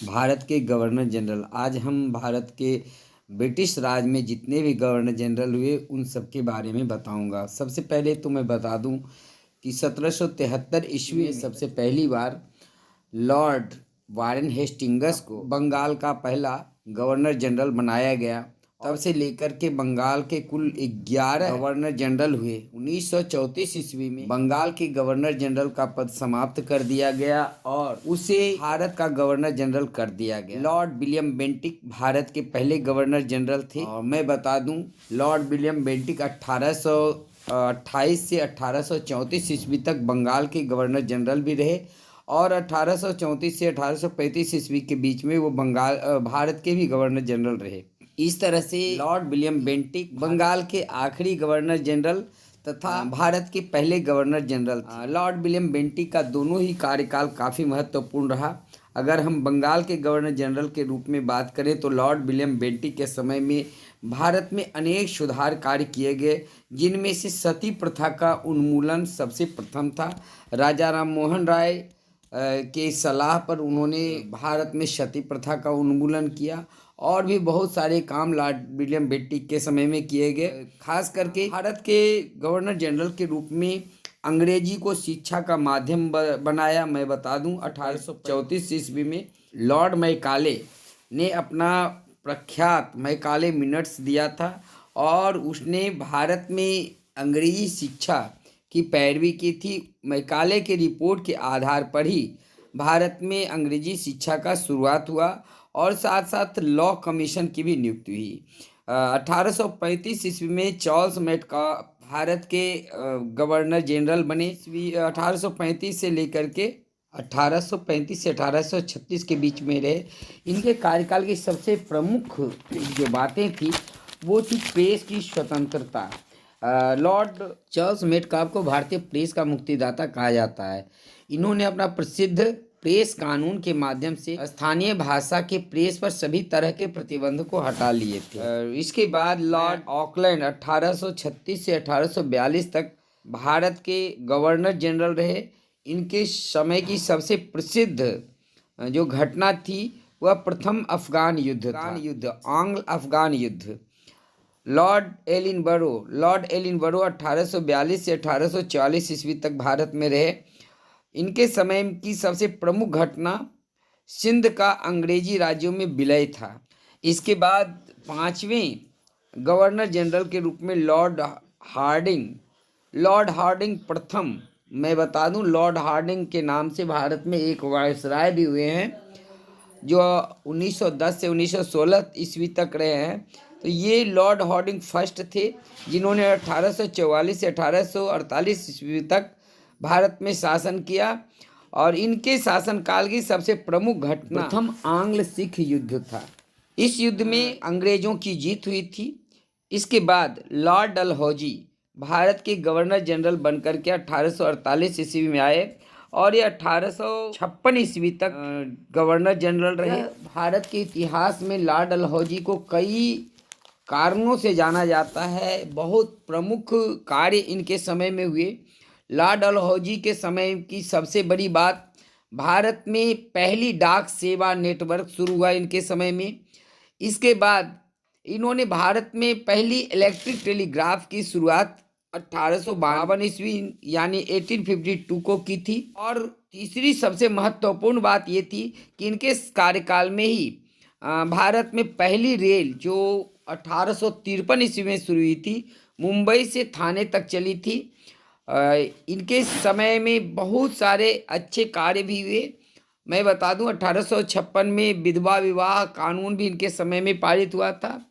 भारत के governor general. आज हम भारत के ब्रिटिश राज में जितने भी गवर्नर जनरल हुए उन सब के बारे में बताऊंगा। सबसे पहले तो मैं बता दूं कि 1773 ईस्वी में सबसे पहली बार लॉर्ड वारेन हेस्टिंग्स को बंगाल का पहला गवर्नर जनरल बनाया गया। तब से लेकर के बंगाल के कुल 11 गवर्नर जनरल हुए। 1934 ईस्वी में बंगाल के गवर्नर जनरल का पद समाप्त कर दिया गया और उसे भारत का गवर्नर जनरल कर दिया गया। लॉर्ड विलियम बेंटिक भारत के पहले गवर्नर जनरल थे। और मैं बता दूं, लॉर्ड विलियम बेंटिक 1828 से 1834 ईस्वी तक बंगाल के गवर्नर जनरल भी रहे और 1834 से 1835 ईस्वी के बीच में वो भारत के भी गवर्नर जनरल रहे। इस तरह से लॉर्ड विलियम बेंटिक बंगाल के आखिरी गवर्नर जनरल तथा भारत के पहले गवर्नर जनरल थे। लॉर्ड विलियम बेंटिक का दोनों ही कार्यकाल काफ़ी महत्वपूर्ण रहा। अगर हम बंगाल के गवर्नर जनरल के रूप में बात करें तो लॉर्ड विलियम बेंटिक के समय में भारत में अनेक सुधार कार्य किए गए, जिनमें से सती प्रथा का उन्मूलन सबसे प्रथम था। राजा राम मोहन राय के सलाह पर उन्होंने भारत में सती प्रथा का उन्मूलन किया और भी बहुत सारे काम लॉर्ड विलियम बेंटिक के समय में किए गए। खास करके भारत के गवर्नर जनरल के रूप में अंग्रेजी को शिक्षा का माध्यम बनाया। मैं बता दूं, 1834 ईस्वी में लॉर्ड मैकाले ने अपना प्रख्यात मैकाले मिनट्स दिया था और उसने भारत में अंग्रेजी शिक्षा की पैरवी की थी। मैकाले के रिपोर्ट के आधार पर ही भारत में अंग्रेजी शिक्षा का शुरुआत हुआ और साथ साथ लॉ कमीशन की भी नियुक्ति हुई। 1835 ईस्वी में चार्ल्स मेटका भारत के गवर्नर जनरल बने। 1835 से लेकर के 1835 से 1836 के बीच में रहे। इनके कार्यकाल की सबसे प्रमुख जो बातें थी वो थी प्रेस की स्वतंत्रता। लॉर्ड चार्ल्स मेटकाफ को भारतीय प्रेस का मुक्तिदाता कहा जाता है। इन्होंने अपना प्रसिद्ध प्रेस कानून के माध्यम से स्थानीय भाषा के प्रेस पर सभी तरह के प्रतिबंध को हटा लिए थे। इसके बाद लॉर्ड ऑकलैंड 1836 से 1842 तक भारत के गवर्नर जनरल रहे। इनके समय की सबसे प्रसिद्ध जो घटना थी वह प्रथम अफगान युद्ध था, आंग्ल अफगान युद्ध। लॉर्ड एलिनबरो 1842 से 1844 ईस्वी तक भारत में रहे। इनके समय की सबसे प्रमुख घटना सिंध का अंग्रेजी राज्यों में विलय था। इसके बाद पांचवें गवर्नर जनरल के रूप में लॉर्ड हार्डिंग प्रथम। मैं बता दूं, लॉर्ड हार्डिंग के नाम से भारत में एक वायसराय भी हुए हैं जो 1910 से 1916 ईस्वी तक रहे हैं। तो ये लॉर्ड हार्डिंग फर्स्ट थे जिन्होंने 1844 से 1848 ईस्वी तक भारत में शासन किया और इनके शासनकाल की सबसे प्रमुख घटना प्रथम आंग्ल सिख युद्ध था। इस युद्ध में अंग्रेजों की जीत हुई थी। इसके बाद लॉर्ड डलहौजी भारत के गवर्नर जनरल बनकर के 1848 ईस्वी में आए और ये 1856 ईस्वी तक गवर्नर जनरल रहे। भारत के इतिहास में लॉर्ड डलहौजी को कई कारणों से जाना जाता है। बहुत प्रमुख कार्य इनके समय में हुए। लॉर्ड डलहौजी के समय की सबसे बड़ी बात, भारत में पहली डाक सेवा नेटवर्क शुरू हुआ इनके समय में। इसके बाद इन्होंने भारत में पहली इलेक्ट्रिक टेलीग्राफ की शुरुआत 1852 ईस्वी यानी 1852 को की थी। और तीसरी सबसे महत्वपूर्ण बात ये थी कि इनके कार्यकाल में ही भारत में पहली रेल जो 1853 ईस्वी में शुरू हुई थी, मुंबई से थाने तक चली थी। इनके समय में बहुत सारे अच्छे कार्य भी हुए। मैं बता दूं, 1856 में विधवा विवाह कानून भी इनके समय में पारित हुआ था।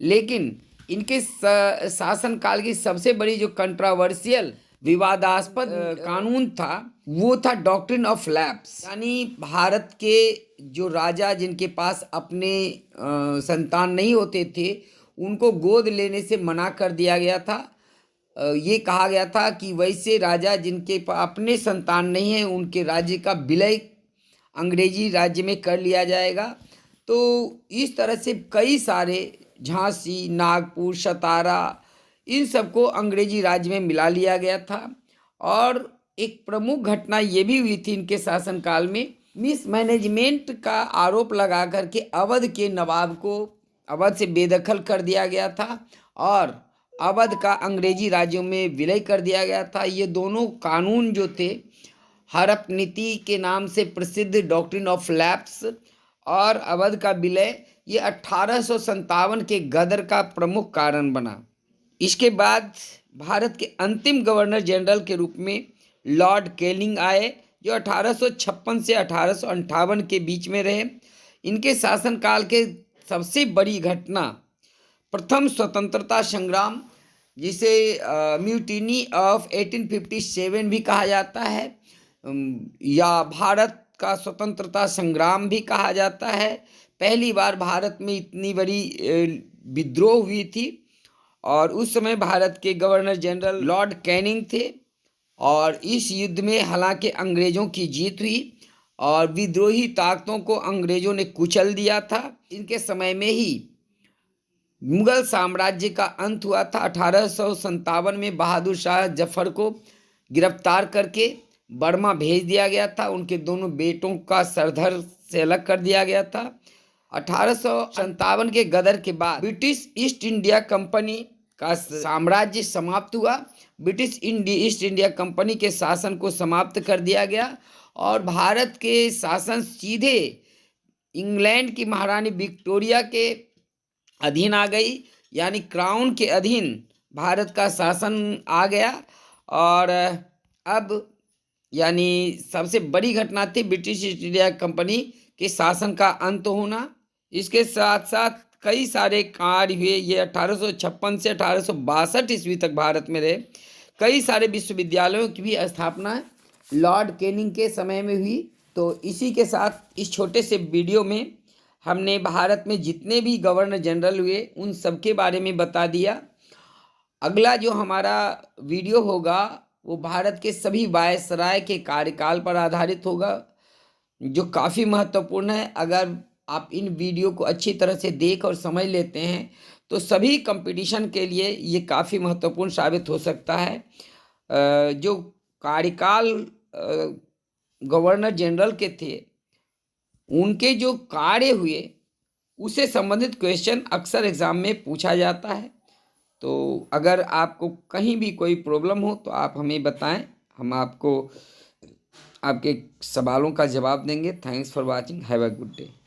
लेकिन इनके शासनकाल की सबसे बड़ी जो कंट्रोवर्शियल विवादास्पद कानून था वो था डॉक्ट्रिन ऑफ लैप्स, यानी भारत के जो राजा जिनके पास अपने संतान नहीं होते थे उनको गोद लेने से मना कर दिया गया था। ये कहा गया था कि वैसे राजा जिनके अपने संतान नहीं है उनके राज्य का विलय अंग्रेजी राज्य में कर लिया जाएगा। तो इस तरह से कई सारे झांसी, नागपुर, सतारा, इन सबको अंग्रेजी राज्य में मिला लिया गया था। और एक प्रमुख घटना ये भी हुई थी इनके शासनकाल में मिसमैनेजमेंट का आरोप लगा करके अवध के नवाब को अवध से बेदखल कर दिया गया था और अवध का अंग्रेजी राज्यों में विलय कर दिया गया था। ये दोनों कानून जो थे, हड़प नीति के नाम से प्रसिद्ध डॉक्ट्रिन ऑफ लैप्स और अवध का विलय, ये 1857 के गदर का प्रमुख कारण बना। इसके बाद भारत के अंतिम गवर्नर जनरल के रूप में लॉर्ड कैनिंग आए, जो 1856 से 1858 के बीच में रहे। इनके शासनकाल के सबसे बड़ी घटना प्रथम स्वतंत्रता संग्राम, जिसे म्यूटिनी ऑफ 1857 भी कहा जाता है, या भारत का स्वतंत्रता संग्राम भी कहा जाता है। पहली बार भारत में इतनी बड़ी विद्रोह हुई थी और उस समय भारत के गवर्नर जनरल लॉर्ड कैनिंग थे और इस युद्ध में हालांकि अंग्रेज़ों की जीत हुई और विद्रोही ताकतों को अंग्रेज़ों ने कुचल दिया था। इनके समय में ही मुगल साम्राज्य का अंत हुआ था। 1857 में बहादुर शाह जफर को गिरफ्तार करके बर्मा भेज दिया गया था। उनके दोनों बेटों का सरधर से अलग कर दिया गया था। 1857 के गदर के बाद ब्रिटिश ईस्ट इंडिया कंपनी का साम्राज्य समाप्त हुआ। ब्रिटिश ईस्ट इंडिया कंपनी के शासन को समाप्त कर दिया गया और भारत के शासन सीधे इंग्लैंड की महारानी विक्टोरिया के अधीन आ गई, यानी क्राउन के अधीन भारत का शासन आ गया। और अब यानी सबसे बड़ी घटना थी ब्रिटिश ईस्ट इंडिया कंपनी के शासन का अंत होना। इसके साथ साथ कई सारे कार्य हुए। ये 1856 से 1862 ईस्वी तक भारत में रहे। कई सारे विश्वविद्यालयों की भी स्थापना लॉर्ड कैनिंग के समय में हुई। तो इसी के साथ इस छोटे से वीडियो में हमने भारत में जितने भी गवर्नर जनरल हुए उन सब के बारे में बता दिया। अगला जो हमारा वीडियो होगा वो भारत के सभी वायसराय के कार्यकाल पर आधारित होगा, जो काफ़ी महत्वपूर्ण है। अगर आप इन वीडियो को अच्छी तरह से देख और समझ लेते हैं तो सभी कंपटीशन के लिए ये काफ़ी महत्वपूर्ण साबित हो सकता है। जो कार्यकाल गवर्नर जनरल के थे, उनके जो कार्य हुए उससे संबंधित क्वेश्चन अक्सर एग्ज़ाम में पूछा जाता है। तो अगर आपको कहीं भी कोई प्रॉब्लम हो तो आप हमें बताएं, हम आपको आपके सवालों का जवाब देंगे। Thanks for watching, have a good day.